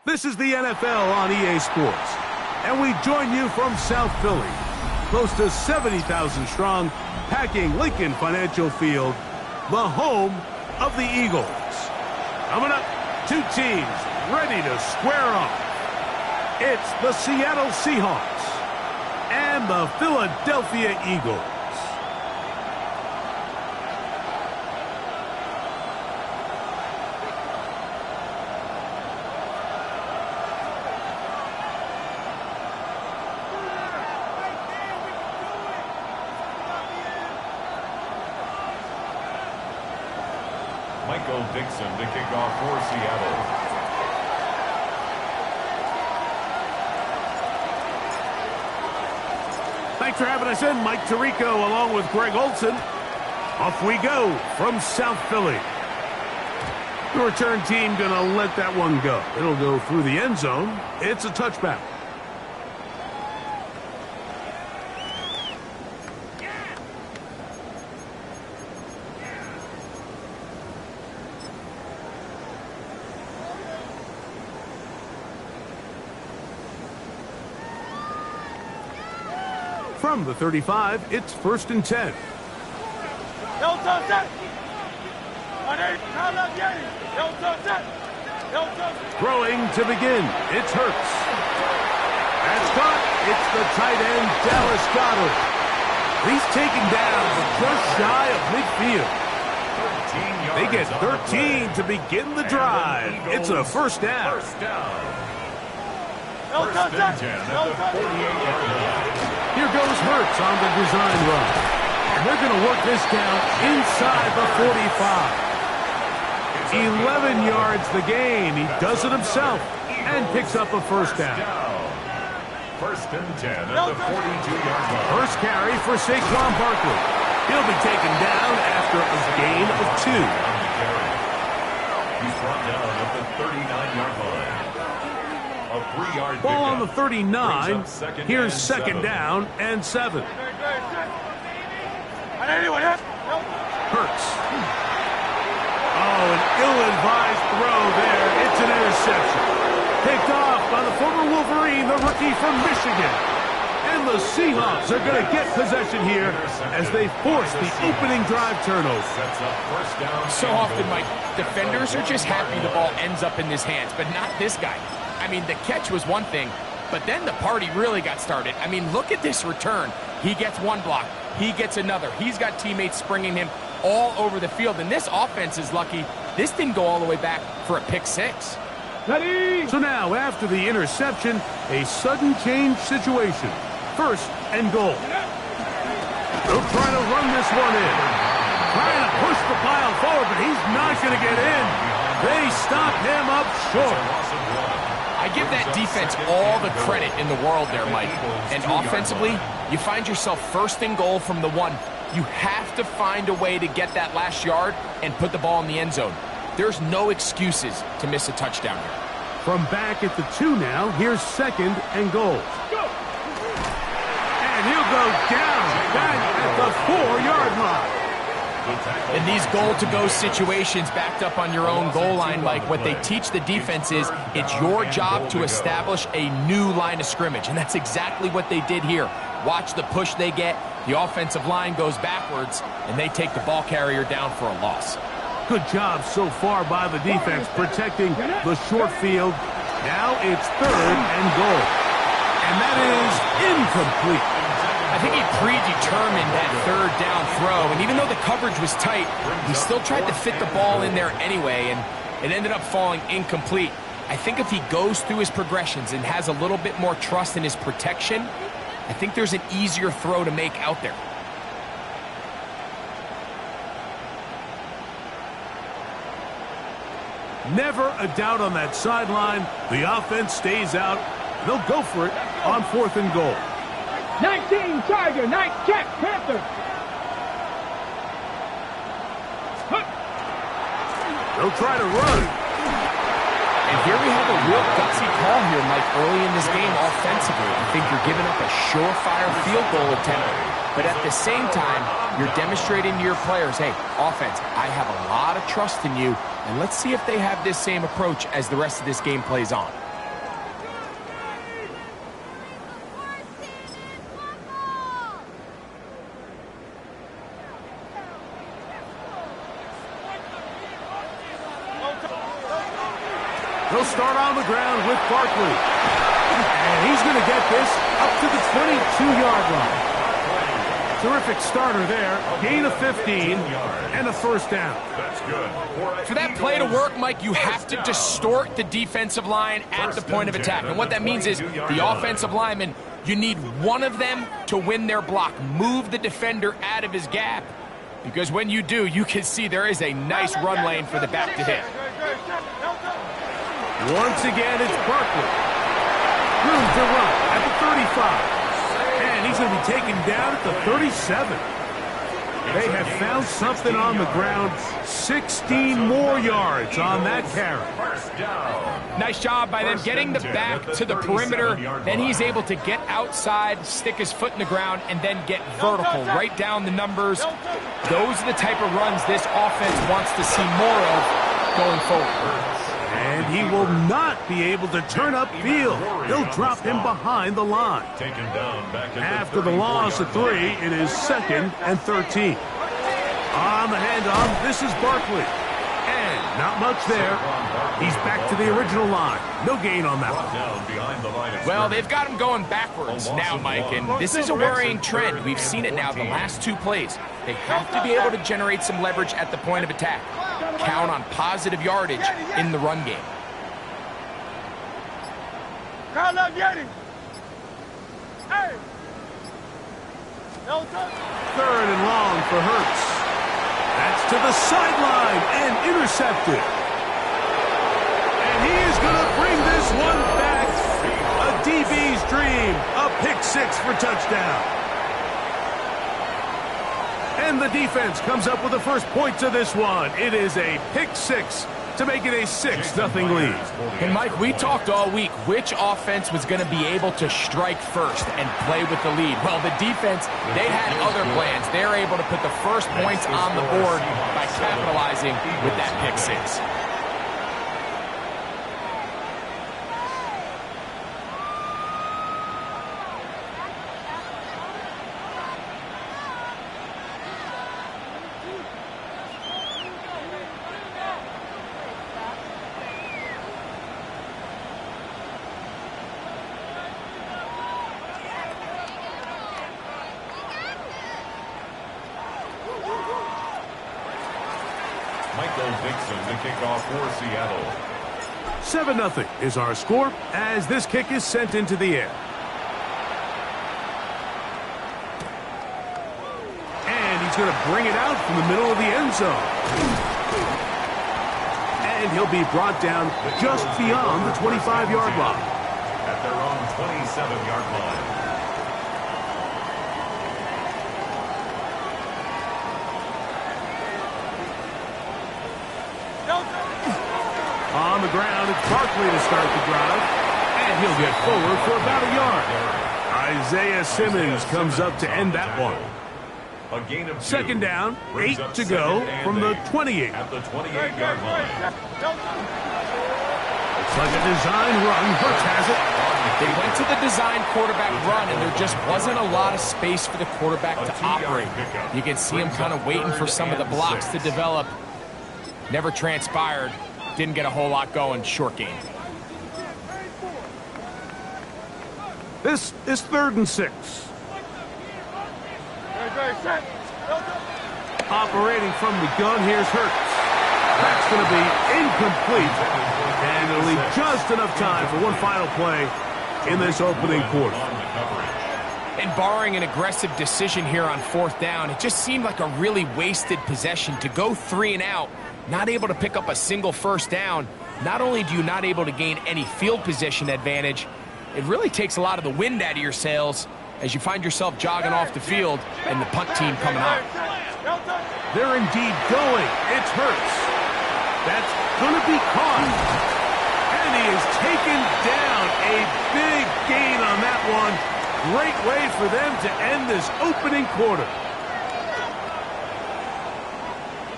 This is the NFL on EA Sports, and we join you from South Philly, close to 70,000 strong, packing Lincoln Financial Field, the home of the Eagles. Coming up, two teams ready to square off. It's the Seattle Seahawks and the Philadelphia Eagles. Dixon to kick off for Seattle. Thanks for having us in, Mike Tirico, along with Greg Olson. Off we go from South Philly. The return team gonna let that one go. It'll go through the end zone. It's a touchback. From the 35, it's 1st and 10. Throwing to begin, it's Hurts. That's caught. It's the tight end, Dallas Goedert. He's taken down just shy of midfield. They get 13 to begin the drive. It's a first down. First and 10 at the 48-yard line. Here goes Hurts on the design run. And they're going to work this down inside the 45. 11 yards the gain. He does it himself and picks up a first down. First and 10 at the 42-yard line. First carry for Saquon Barkley. He'll be taken down after a gain of 2. He's brought down at the 39-yard line. A 3-yard ball on the 39. Here's second down and 7. Hurts. Oh, an ill-advised throw there. It's an interception. Picked off by the former Wolverine, the rookie from Michigan. And the Seahawks are going to get possession here as they force the opening drive turnover. So often, Mike, defenders are just happy the ball ends up in his hands, but not this guy. I mean, the catch was one thing, but then the party really got started. I mean, look at this return. He gets one block. He gets another. He's got teammates springing him all over the field, and this offense is lucky. This didn't go all the way back for a pick 6. So now, after the interception, a sudden change situation. 1st and goal. They'll try to run this one in. Trying to push the pile forward, but he's not going to get in. They stop him up short. I give that defense all the credit in the world there, Mike. And offensively, you find yourself 1st and goal from the 1. You have to find a way to get that last yard and put the ball in the end zone. There's no excuses to miss a touchdown here. From back at the 2 now, here's 2nd and goal. And he'll go down back at the 4-yard line. In these goal-to-go situations backed up on your own goal line, Mike, what they teach the defense is it's your job to establish a new line of scrimmage, and that's exactly what they did here. Watch the push they get. The offensive line goes backwards, and they take the ball carrier down for a loss. Good job so far by the defense protecting the short field. Now it's 3rd and goal. And that is incomplete. I think he predetermined that 3rd down throw, and even though the coverage was tight, he still tried to fit the ball in there anyway, and it ended up falling incomplete. I think if he goes through his progressions and has a little bit more trust in his protection, I think there's an easier throw to make out there. Never a doubt on that sideline. The offense stays out. They'll go for it on 4th and goal. 19 Tiger, 9 check, Panther. They'll try to run. And here we have a real gutsy call here, Mike, early in this game offensively. I think you're giving up a surefire field goal attempt, but at the same time, you're demonstrating to your players, hey, offense, I have a lot of trust in you, and let's see if they have this same approach as the rest of this game plays on. They'll start on the ground with Barkley. And he's going to get this up to the 22-yard line. Terrific starter there. Gain of 15 and a first down. That's good. For that play to work, Mike, you have to distort the defensive line at the point of attack. And what that means is the offensive lineman, you need one of them to win their block. Move the defender out of his gap. Because when you do, you can see there is a nice run lane for the back to hit. Once again, it's Barkley. Room to run at the 35. And he's going to be taken down at the 37. They have found something on the ground. 16 more yards on that carry. Nice job by them getting the back to the perimeter. Then he's able to get outside, stick his foot in the ground, and then get vertical, right down the numbers. Those are the type of runs this offense wants to see more of going forward. And he will not be able to turn upfield. They'll drop him behind the line. Taken down back at After the loss of 3, it is 2nd and 13. On the handoff, this is Barkley. And not much there. He's back to the original line. No gain on that one. Well, they've got him going backwards now, Mike, and this is a worrying trend. We've seen it now the last 2 plays. They have to be able to generate some leverage at the point of attack. Count on positive yardage in the run game. Third and long for Hurts. That's to the sideline and intercepted. And he is going to bring this one back. A DB's dream. A pick 6 for touchdown. And the defense comes up with the first points of this one. It is a pick 6 to make it a 6-0 lead. And Mike, we talked all week which offense was going to be able to strike first and play with the lead. Well, the defense, they had other plans. They're able to put the first points on the board by capitalizing with that pick 6. The kickoff for Seattle. 7-0 is our score as this kick is sent into the air. And he's going to bring it out from the middle of the end zone. And he'll be brought down just beyond the 25-yard line. At their own 27-yard line. On the ground, it's Barkley to start the drive. And he'll get forward for about a yard. Isaiah Simmons comes up to end that one. A gain of 2. Second down, 8 to go from the 28. At the 28-yard line. Looks like a design run. Hurts has it. They went to the design quarterback run, and there just wasn't a lot of space for the quarterback to operate. You can see him kind of waiting for some of the blocks to develop. Never transpired. Didn't get a whole lot going. Short game. This is 3rd and 6. Operating from the gun, here's Hurts. That's going to be incomplete. And it'll leave just enough time for one final play in this opening quarter. And barring an aggressive decision here on 4th down, it just seemed like a really wasted possession to go 3 and out. Not able to pick up a single first down. Not only do you not able to gain any field position advantage, it really takes a lot of the wind out of your sails as you find yourself jogging off the field and the punt team coming out. They're indeed going. It's Hurts. That's going to be caught. And he is taken down. A big gain on that one. Great way for them to end this opening quarter.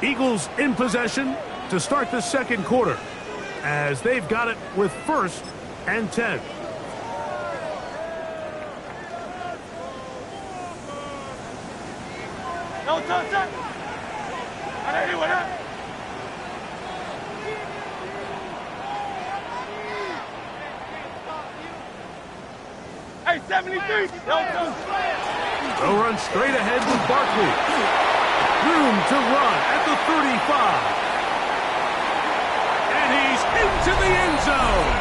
Eagles in possession to start the second quarter as they've got it with 1st and 10. Hey, 73. They'll run straight ahead with Barkley. Room to run at the 35. And he's into the end zone.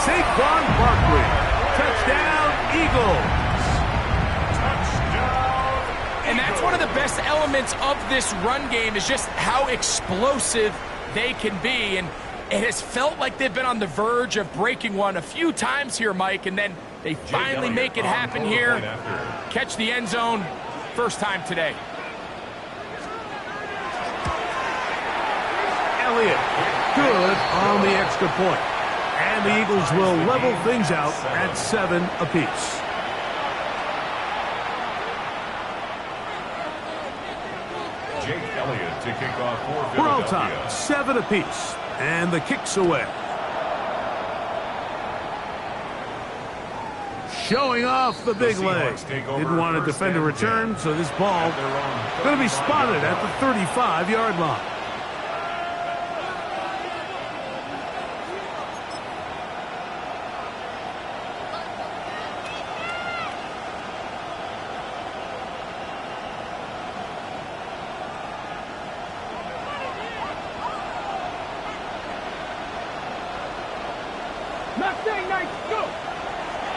Saquon Barkley. Touchdown, Eagles. And that's one of the best elements of this run game is just how explosive they can be. And it has felt like they've been on the verge of breaking one a few times here, Mike, and then they finally make it happen here. Catch the end zone, first time today. Elliott, good on the extra point. And the Eagles will level things out at 7 apiece. Jake Elliott to kick off for We're all Philadelphia. time, 7 apiece. And the kick's away. Showing off the big leg. Didn't want to defend a return, so this ball going to be spotted at the 35-yard line.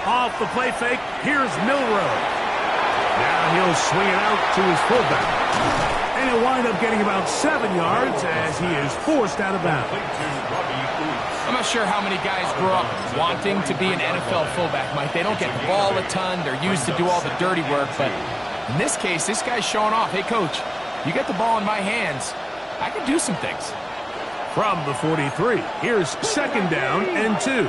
Off the play fake, here's Milrow. Now he'll swing it out to his fullback. And he'll wind up getting about 7 yards as he is forced out of bounds. I'm not sure how many guys grew up wanting to be an NFL fullback, Mike. They don't get the ball a ton. They're used to do all the dirty work. But in this case, this guy's showing off. Hey, coach, you get the ball in my hands. I can do some things. From the 43, here's 2nd down and 2.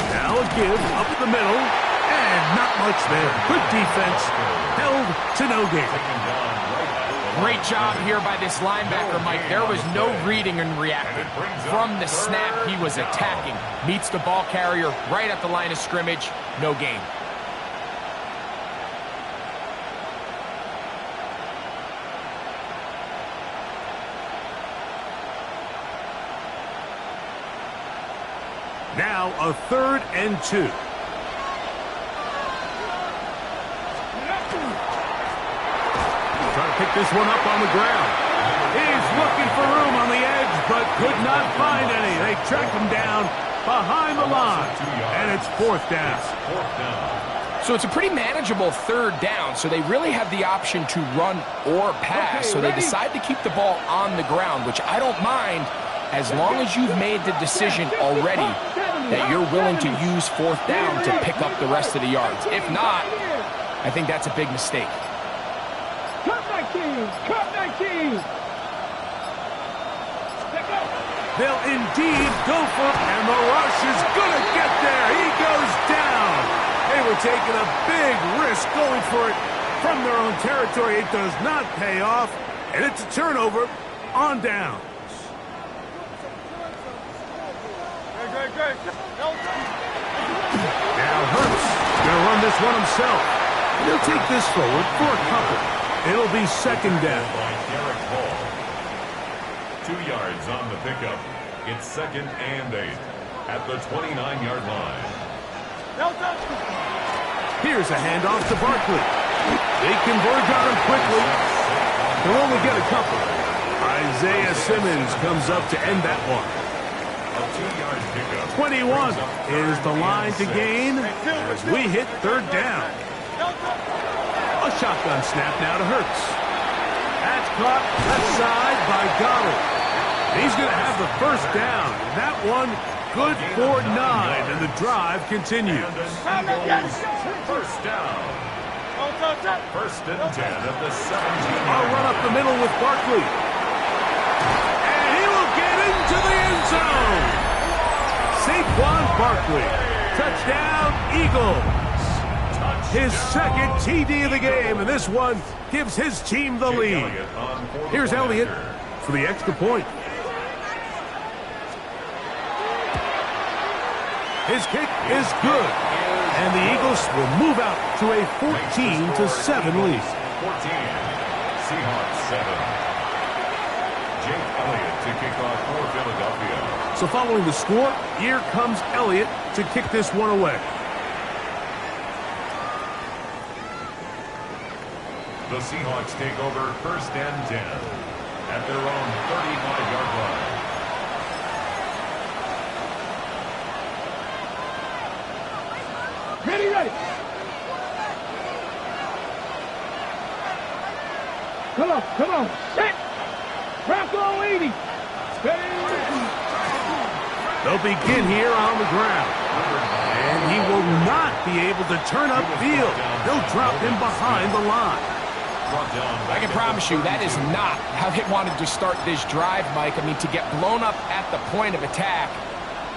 Now a give up the middle, and not much there. Good defense, held to no gain. Great job here by this linebacker, Mike. There was no reading and reacting. From the snap, he was attacking. Meets the ball carrier right at the line of scrimmage, no gain. Now a 3rd and 2. Trying to pick this one up on the ground. He's looking for room on the edge, but could not find any. They track him down behind the line, and it's 4th down. So it's a pretty manageable 3rd down, so they really have the option to run or pass. So they decide to keep the ball on the ground, which I don't mind as long as you've made the decision already that you're willing to use 4th down to pick up the rest of the yards. If not, I think that's a big mistake. Cut 19! Cut 19! They'll indeed go for it, and the rush is going to get there. He goes down. They were taking a big risk going for it from their own territory. It does not pay off, and it's a turnover on down. Now Hurts going to run this one himself. He'll take this forward for a couple. It'll be 2nd down. 2 yards on the pickup. It's 2nd and 8 at the 29-yard line. Here's a handoff to Barkley. They converge on him quickly. They'll only get a couple. Isaiah Simmons comes up to end that one. 21 is the line to gain as we hit 3rd down. A shotgun snap now to Hurts. That's caught left side by Goddard. He's going to have the 1st down. That one good for 9, and the drive continues. 1st down. 1st and 10 at the 17. I'll run up the middle with Barkley. And he will get into the end zone. Saquon Barkley. Touchdown, Eagles. His 2nd TD of the game, and this one gives his team the lead. Here's Elliott for the extra point. His kick is good, and the Eagles will move out to a 14-7 lead. 14. Seahawks 7. Jake Elliott to kick off for Philadelphia. So following the score, here comes Elliott to kick this one away. The Seahawks take over 1st and 10 at their own 35-yard line. Ready, ready. Come on, set. Bronco 80. Ready. They'll begin here on the ground. And he will not be able to turn upfield. They'll drop him behind the line. I can promise you that is not how they wanted to start this drive, Mike. I mean, to get blown up at the point of attack,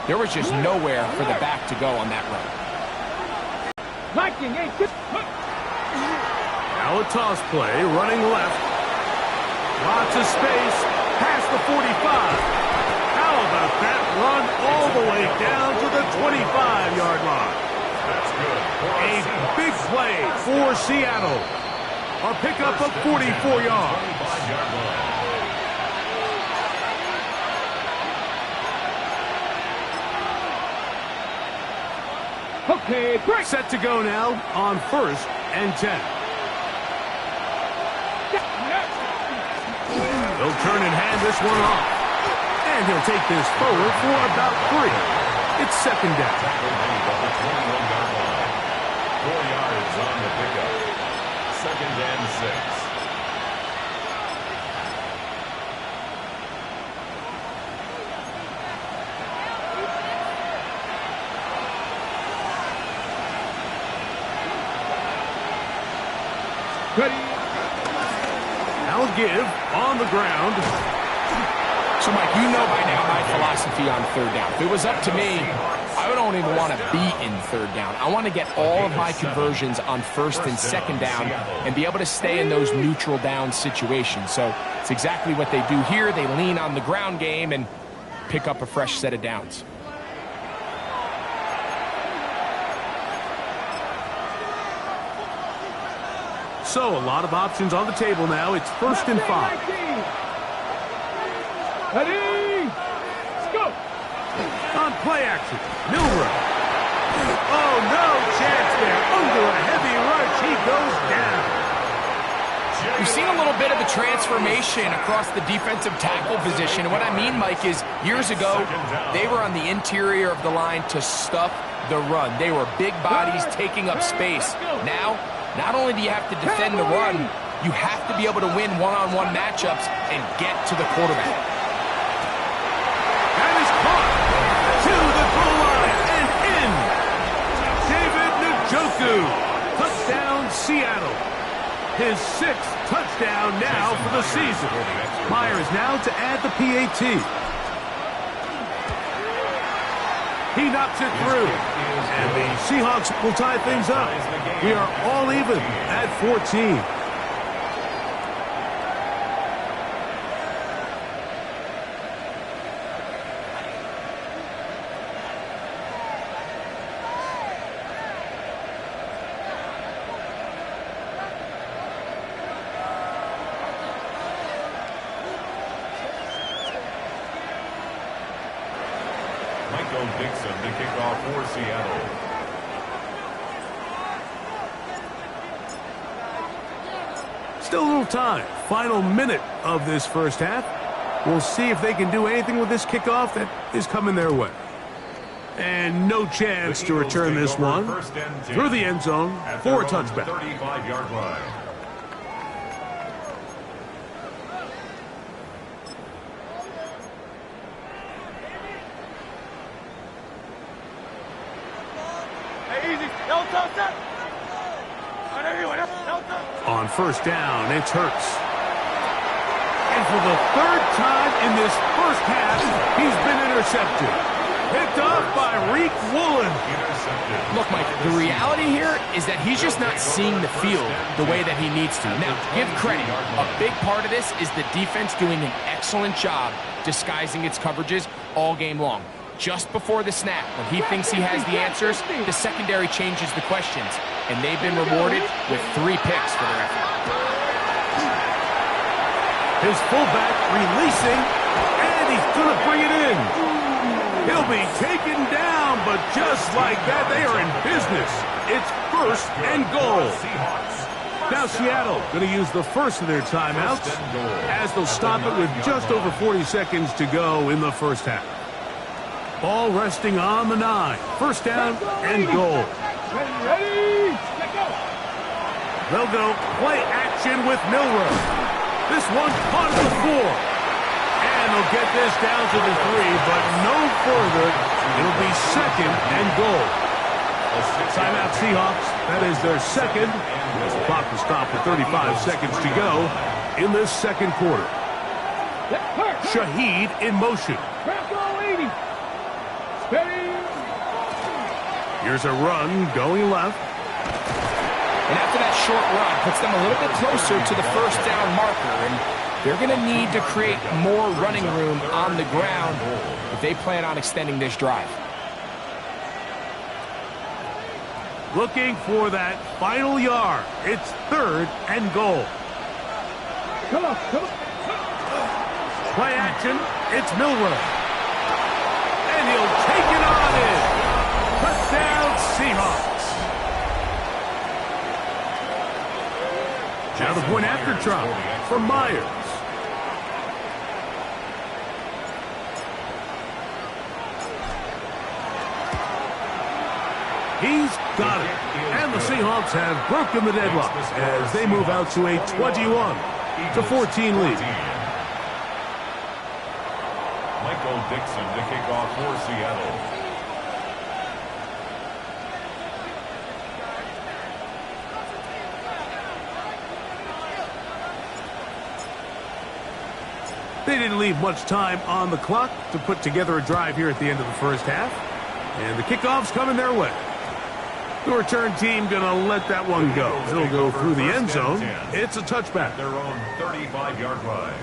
there was just nowhere for the back to go on that run. Viking 8. Now a toss play, running left. Lots of space, past the 45. How about that run all the way down to the 25-yard line? That's good. A big play for Seattle. A pickup of 44 yards. 25-yard line. Okay, break. Set to go now on 1st and 10. He'll turn and hand this one off. And he'll take this forward for about 3. It's 2nd down. Tackle made at the 21-yard line. 4 yards on the pickup. 2nd and 6. Ready. Now give on the ground. So, Mike, you know by now my philosophy on 3rd down. If it was up to me, I don't even want to be in 3rd down. I want to get all of my conversions on 1st and 2nd down and be able to stay in those neutral down situations. So it's exactly what they do here. They lean on the ground game and pick up a fresh set of downs. So a lot of options on the table now. It's 1st and 5. Ready. Let's go. On play action, Milrow. Oh, no chance there. Under a heavy rush, he goes down. We've seen a little bit of a transformation across the defensive tackle position. And what I mean, Mike, is years ago, they were on the interior of the line to stuff the run. They were big bodies taking up space. Now, not only do you have to defend the run, you have to be able to win one-on-one matchups and get to the quarterback. That is caught to the goal line and in. David Njoku. Touchdown, Seattle. His 6th touchdown now for the season. Myers now to add the PAT. He knocks it through. And the Seahawks will tie things up. We are all even at 14. Dixon to kick off for Seattle. Still a little time. Final minute of this first half. We'll see if they can do anything with this kickoff that is coming their way. And no chance to return this one through the end zone for a touchback. 35-yard line. On first down, it's Hurts. And for the 3rd time in this first half, he's been intercepted. Picked off by Reek Woolen. Look, Mike, the reality here is that he's just not seeing the field the way that he needs to. Now, give credit. A big part of this is the defense doing an excellent job disguising its coverages all game long. Just before the snap, when he thinks he has the answers, the secondary changes the questions, and they've been rewarded with 3 picks for their effort. His fullback releasing, and he's going to bring it in. He'll be taken down, but just like that, they are in business. It's 1st and goal. Now Seattle going to use the first of their timeouts as they'll stop it with just over 40 seconds to go in the first half. Ball resting on the 9. 1st down and goal. Ready? Let go. They'll go play action with Milroe. This one caught at the 4. And they'll get this down to the 3, but no further. It'll be 2nd and goal. Timeout Seahawks. That is their 2nd. As the clock will stop with 35 seconds to go in this 2nd quarter. Shaheed in motion. Here's a run going left. And after that short run, puts them a little bit closer to the 1st down marker. And they're going to need to create more running room on the ground if they plan on extending this drive. Looking for that final yard. It's 3rd and goal. Come on, come on. Play action. It's Milroe. And he'll take it on in. Touchdown Seahawks. Now the point after try from Myers. He's got it. And the Seahawks have broken the deadlock as they move out to a 21-14 lead. Michael Dixon to kick off for Seattle. They didn't leave much time on the clock to put together a drive here at the end of the first half. And the kickoff's coming their way. The return team going to let that one go. It'll go through the end zone. It's a touchback. Their own 35-yard line.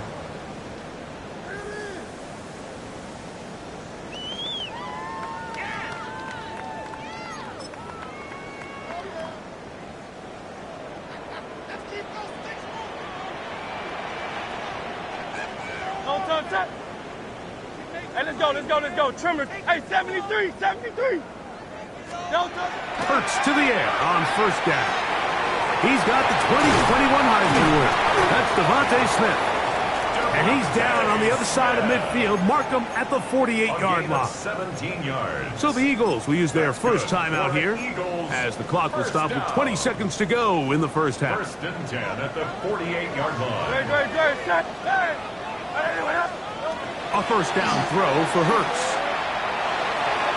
Hey, let's go. Trimmer. Hey, 73. Hurts to the air on 1st down. He's got the 2021 Heisman winner. That's Devontae Smith. And he's down on the other side of midfield. Mark him at the 48-yard line. 17 yards. So the Eagles will use their first timeout here as the clock will stop with 20 seconds to go in the first half. 1st and 10 at the 48-yard line. A 1st down throw for Hurts.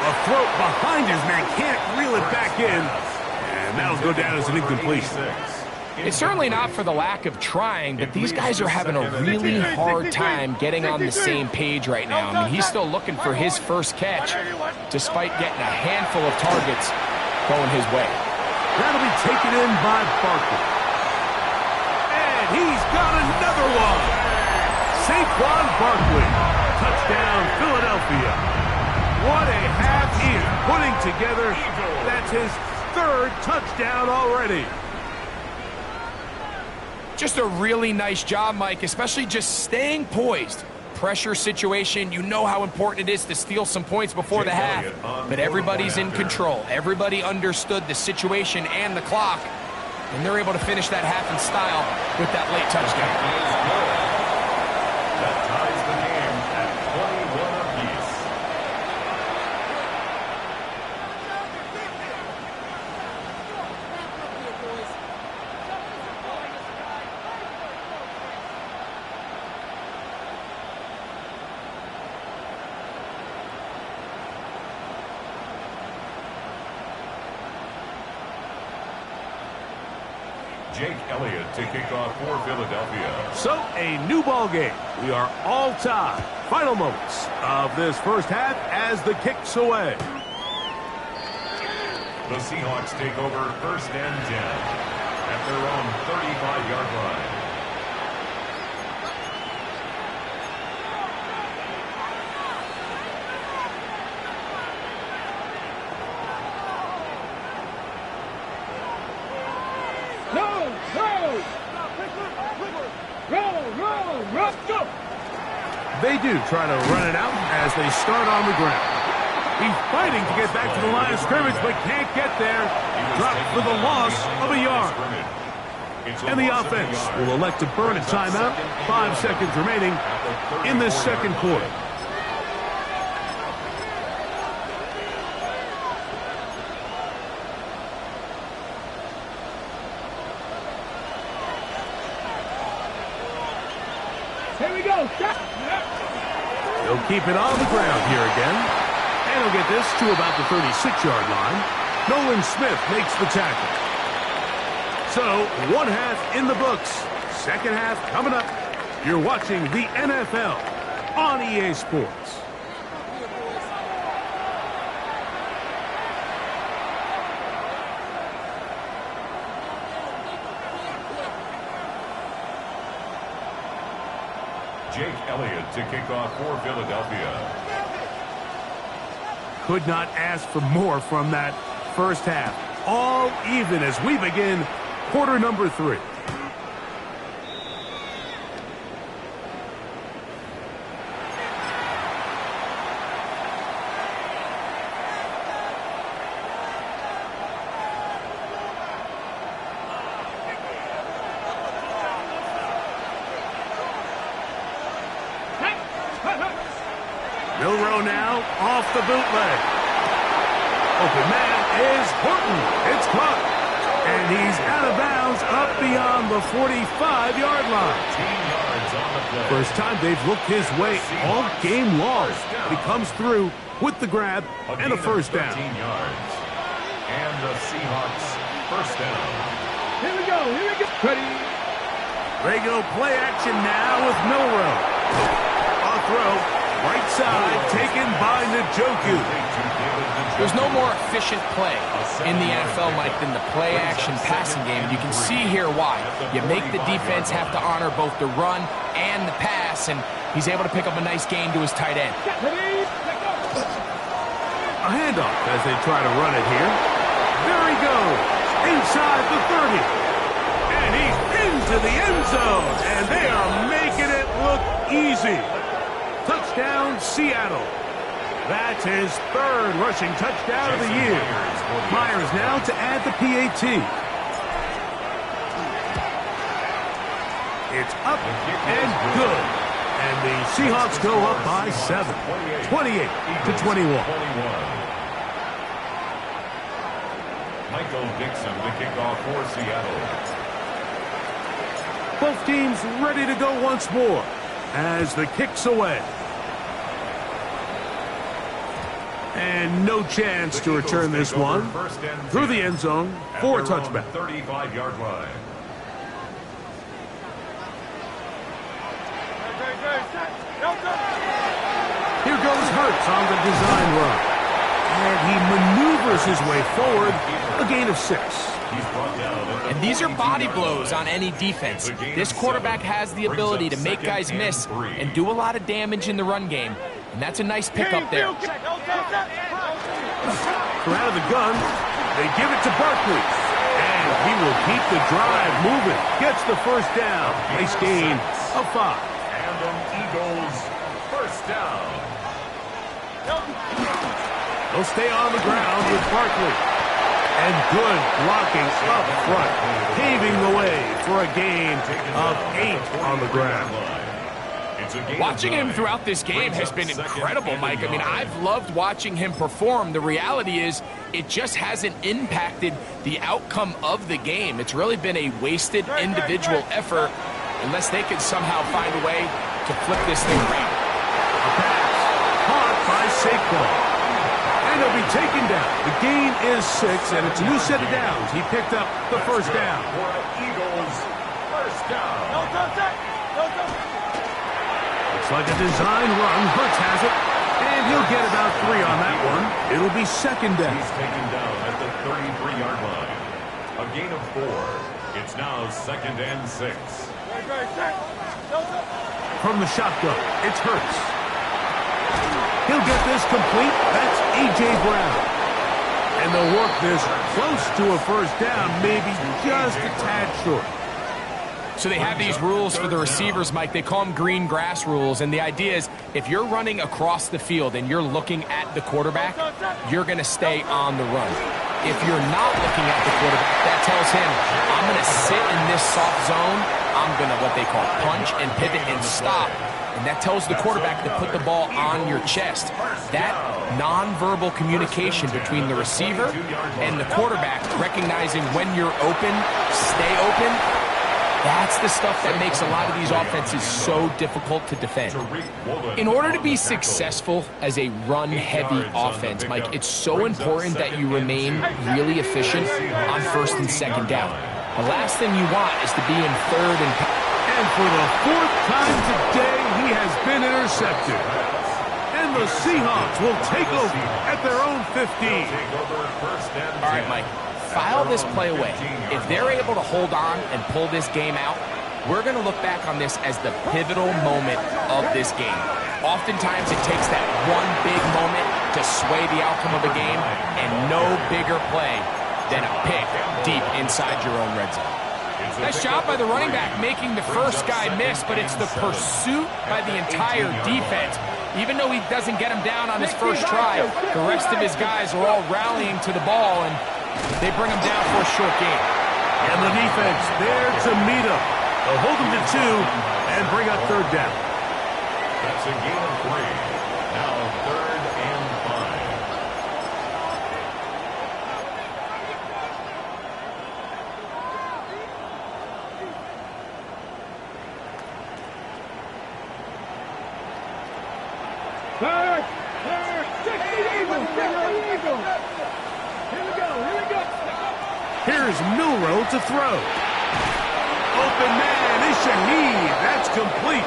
A throw behind his man, can't reel it back in. And that'll go down as an incompletion. It's certainly not for the lack of trying, but these guys are having a really hard time getting on the same page right now. I mean, he's still looking for his first catch, despite getting a handful of targets going his way. That'll be taken in by Barkley. And he's got another one. Saquon Barkley. Touchdown, Philadelphia. What a half he is putting together. That's his 3rd touchdown already. Just a really nice job, Mike, especially just staying poised. Pressure situation, you know how important it is to steal some points before the half. But everybody's in control. Everybody understood the situation and the clock. And they're able to finish that half in style with that late touchdown. That ties the game at 21 apiece. Jake Elliott to kick off for Philadelphia. So, a new ball game. We are all tied. Final moments of this first half as the kick's away. The Seahawks take over 1st and 10 at their own 35-yard line. Roll. They do try to run it out as they start on the ground. He's fighting to get back to the line of scrimmage, but can't get there. Dropped for the loss of a yard. And the offense will elect to burn a timeout. 5 seconds remaining in this second quarter. Here we go. Stop. They'll keep it on the ground here again. And he'll get this to about the 36-yard line. Nolan Smith makes the tackle. So, one half in the books. Second half coming up. You're watching the NFL on EA Sports. Jake Elliott to kick off for Philadelphia. Could not ask for more from that first half. All even as we begin quarter number 3. Milroe now off the bootleg. Open man is Horton. It's caught. And he's out of bounds up beyond the 45-yard line. First time they've looked his way all game long. He comes through with the grab and a first down. 13 yards. And the Seahawks first down. Here we go. Here we go. Ready. They go play action now with Milroe. Off throw. Right side taken by Njoku. There's no more efficient play in the NFL, Mike, than the play-action passing game. You can see here why. You make the defense have to honor both the run and the pass, and he's able to pick up a nice gain to his tight end. A handoff as they try to run it here. There he goes, inside the 30. And he's into the end zone, and they are making it look easy. Touchdown, Seattle. That's his third rushing touchdown of the year. Myers now to add the PAT. It's up and good. And the Seahawks go up by 7. 28-21. Michael Dixon to kick off for Seattle. Both teams ready to go once more as the kick's away. And no chance to return this one through the end zone for a touchback. 35-yard line. Here goes Hurts on the design run. And he maneuvers his way forward, a gain of 6. And these are body blows on any defense. This quarterback has the ability to make guys miss and do a lot of damage in the run game. And that's a nice pickup there. From out of the gun, they give it to Barkley. And he will keep the drive moving. Gets the first down. Nice gain of 5. And the Eagles first down. They'll stay on the ground with Barkley. And good blocking up front, paving the way for a gain of 8 on the ground. Watching him throughout this game has been incredible, Mike. I mean, I've loved watching him perform. The reality is it just hasn't impacted the outcome of the game. It's really been a wasted individual effort unless they can somehow find a way to flip this thing around. A pass caught by Saquon. And he'll be taken down. The gain is 6, and it's a new set of downs. He picked up the first down. Eagles first down. Looks like a design run. Hurts has it. And he'll get about 3 on that one. It'll be second down. He's taken down at the 33-yard line. A gain of 4. It's now second and 6. From the shotgun, it's Hurts. He'll get this complete. That's A.J. Brown. And they'll work this close to a first down, maybe just a tad short. So they have these rules for the receivers, Mike. They call them green grass rules. And the idea is if you're running across the field and you're looking at the quarterback, you're going to stay on the run. If you're not looking at the quarterback, that tells him, I'm going to sit in this soft zone. I'm going to what they call punch and pivot and stop. And that tells the quarterback to put the ball on your chest. That nonverbal communication between the receiver and the quarterback, recognizing when you're open, stay open, that's the stuff that makes a lot of these offenses so difficult to defend. In order to be successful as a run-heavy offense, Mike, it's so important that you remain really efficient on first and second down. The last thing you want is to be in third and... And for the fourth time today, he has been intercepted. And the Seahawks will take over at their own 15. All right, Mike, file this play away. If they're able to hold on and pull this game out, we're going to look back on this as the pivotal moment of this game. Oftentimes, it takes that one big moment to sway the outcome of a game, and no bigger play than a pick deep inside your own red zone. Nice job by the running back making the first guy miss, but it's the pursuit by the entire defense. Even though he doesn't get him down on his first try, the rest of his guys are all rallying to the ball, and they bring him down for a short game. And the defense there to meet him. They'll hold him to 2 and bring up third down. That's a gain of 3. Now 3rd and 5. Third, 60 Eagles, 60 Eagles. Here we go. Here's Milroe to throw. Open man is Shaheed. That's complete.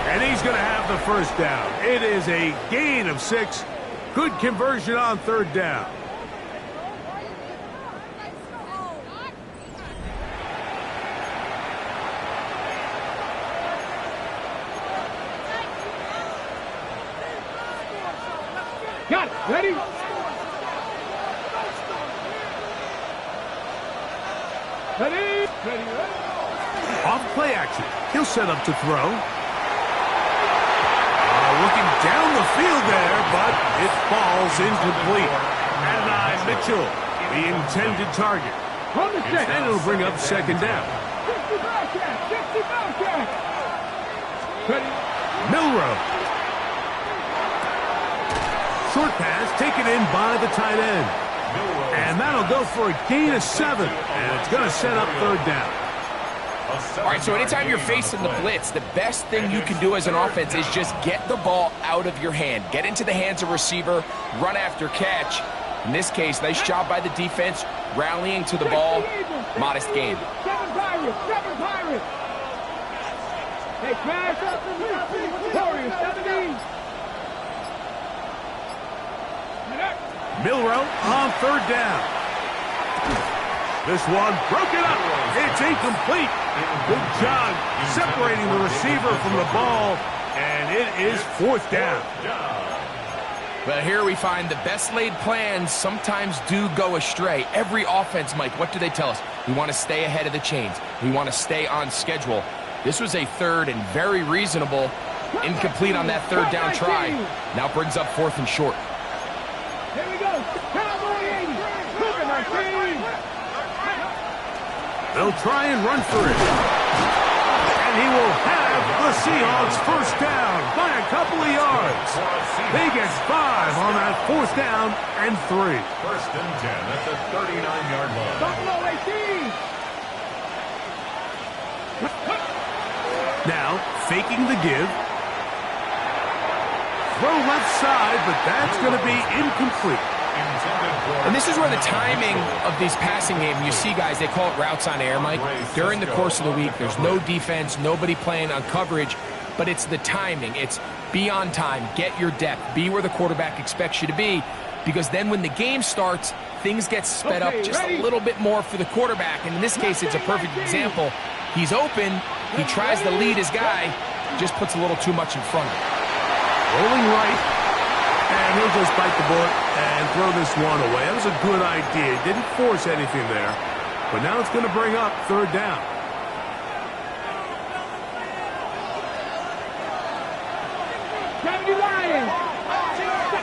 And he's going to have the first down. It is a gain of 6. Good conversion on third down. Got it. Ready? Ready. Off play action. He'll set up to throw. Looking down the field there, but it falls incomplete. Adonai Mitchell, the intended target. And it'll bring up second down. 60 Bobcat. Ready? Milroe. Short pass taken in by the tight end. And that'll go for a gain of 7. And it's going to set up third down. All right, so anytime you're facing the blitz, the best thing you can do as an offense is just get the ball out of your hand. Get into the hands of receiver, run after catch. In this case, nice job by the defense, rallying to the ball. Modest gain. 7 Pirates. Hey, Crash. Warriors, 17. Milroe on third down. This one broken up. It's incomplete. Good job separating the receiver from the ball, and it is fourth down. Well, here we find the best laid plans sometimes do go astray. Every offense, Mike, what do they tell us? We want to stay ahead of the chains. We want to stay on schedule. This was a third and very reasonable. Incomplete on that third down try. Now brings up fourth and short. Here we go. Cowboy 80. Look at my team. They'll try and run for it. And he will have the Seahawks first down by a couple of yards. They get 5 on that fourth down and 3. First and 10 at the 39-yard line. Buffalo 18. Now, faking the give. Throw left side, but that's going to be incomplete. And this is where the timing of these passing game, you see guys, they call it routes on air, Mike. During the course of the week, there's no defense, nobody playing on coverage, but it's the timing. It's be on time, get your depth, be where the quarterback expects you to be, because then when the game starts, things get sped up just a little bit more for the quarterback. And in this case, it's a perfect example. He's open, he tries to lead his guy, just puts a little too much in front of him. Rolling right. And he'll just bite the bullet and throw this one away. That was a good idea. Didn't force anything there. But now it's going to bring up third down.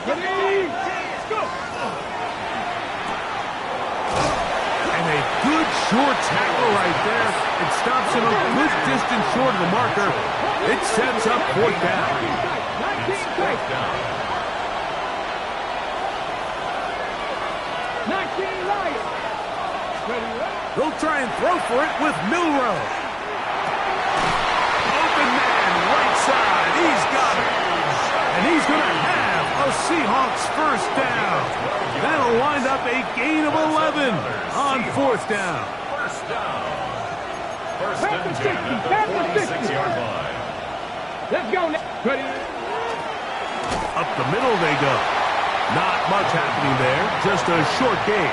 Ready? Go. And a good short tackle right there. It stops him a good distance short of the marker. It sets up fourth down. 19 tight. 19 light. Ready? They'll try and throw for it with Milrow. Open man, right side. He's got it. And he's going to have a Seahawks first down. That'll wind up a gain of 11 on fourth down. First down. First and 10 at the 46-yard line. Let's go now. Ready? Up the middle they go. Not much happening there. Just a short gain.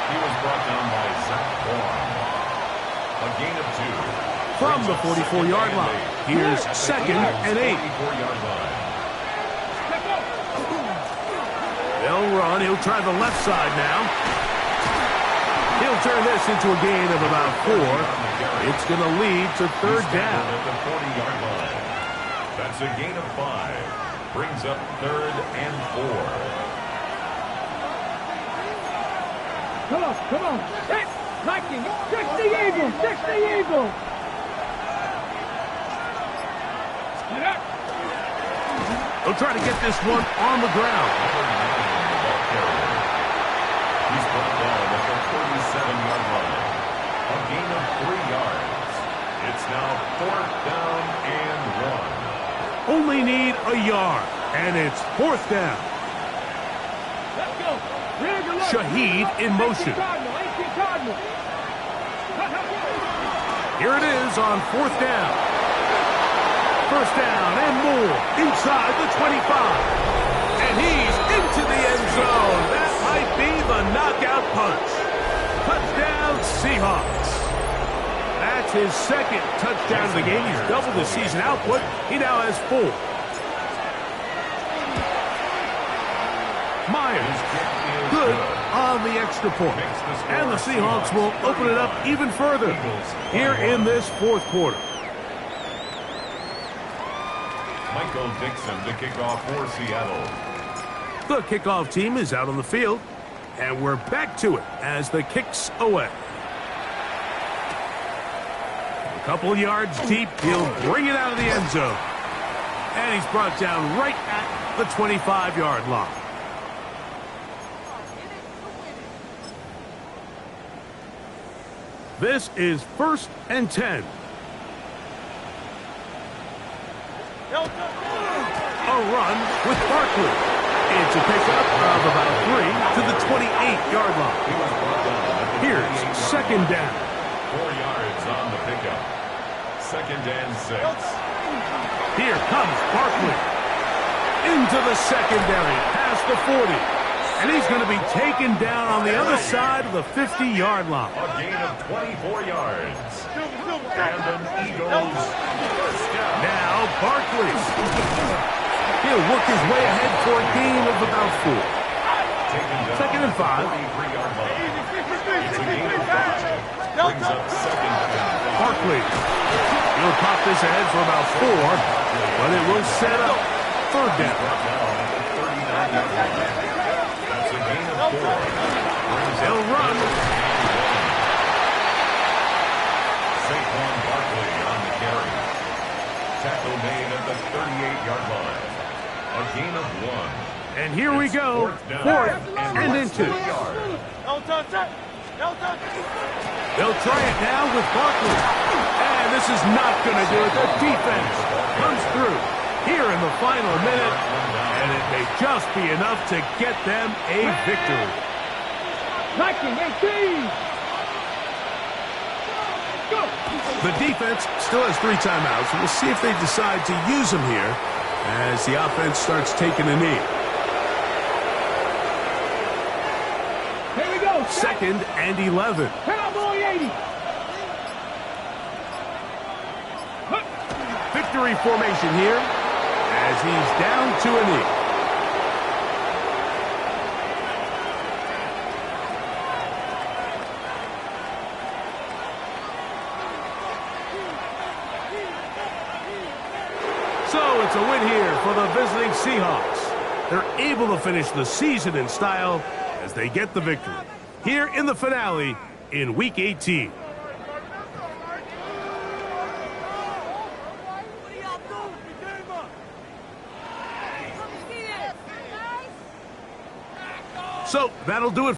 He was brought down by Zach Warren. A gain of 2. From the 44-yard line. Here's second and 8. 44-yard line. They'll run. He'll try the left side now. He'll turn this into a gain of about 4. It's going to lead to third down. At the 40-yard line. That's a gain of 5. Brings up third and 4. Come on, come on. Hey, Viking, 60 Eagle, 60 Eagle. Get up. They'll try to get this one on the ground. He's brought down at the 37-yard line. A gain of 3 yards. It's now fourth down and 1. Only need a yard, and it's fourth down. Let's go. Shaheed in motion. Here it is on fourth down. First down and more inside the 25. And he's into the end zone. That might be the knockout punch. Touchdown, Seahawks. That's his second touchdown of the game. He's doubled his season output. He now has 4. Myers, good on the extra point. And the Seahawks will open it up even further here in this fourth quarter. Michael Dixon to kick off for Seattle. The kickoff team is out on the field, and we're back to it as the kick's away. A couple yards deep, he'll bring it out of the end zone. And he's brought down right at the 25-yard line. This is first and 10. A run with Barkley. It's a pickup of about 3 to the 28-yard line. Here's second down. 4 yards on the pickup. Second and 6. Here comes Barkley. Into the secondary, past the 40. And he's going to be taken down on the other side of the 50-yard line. A gain of 24 yards. And an Eagles first down. Now Barkley. He'll work his way ahead for a gain of about 4. Second and 5. 43-yard line. It's a gain of 5. Brings up second and 5. Barkley. He'll pop this ahead for about 4, but it will set up third down. That's a gain of 4. They'll run. Saquon Barkley on the carry. Tackle made at the 38-yard line. A gain of 1. And here we go. Fourth and into. They'll try it now with Barkley. And this is not going to do it. The defense comes through here in the final minute. And it may just be enough to get them a victory. Viking 18. Go. The defense still has 3 timeouts. We'll see if they decide to use them here as the offense starts taking a knee. Here we go. Second and 11. Cowboy 80. Victory formation here as he's down to a knee. So it's a win here for the visiting Seahawks. they're able to finish the season in style as they get the victory here in the finale in Week 18. So that'll do it.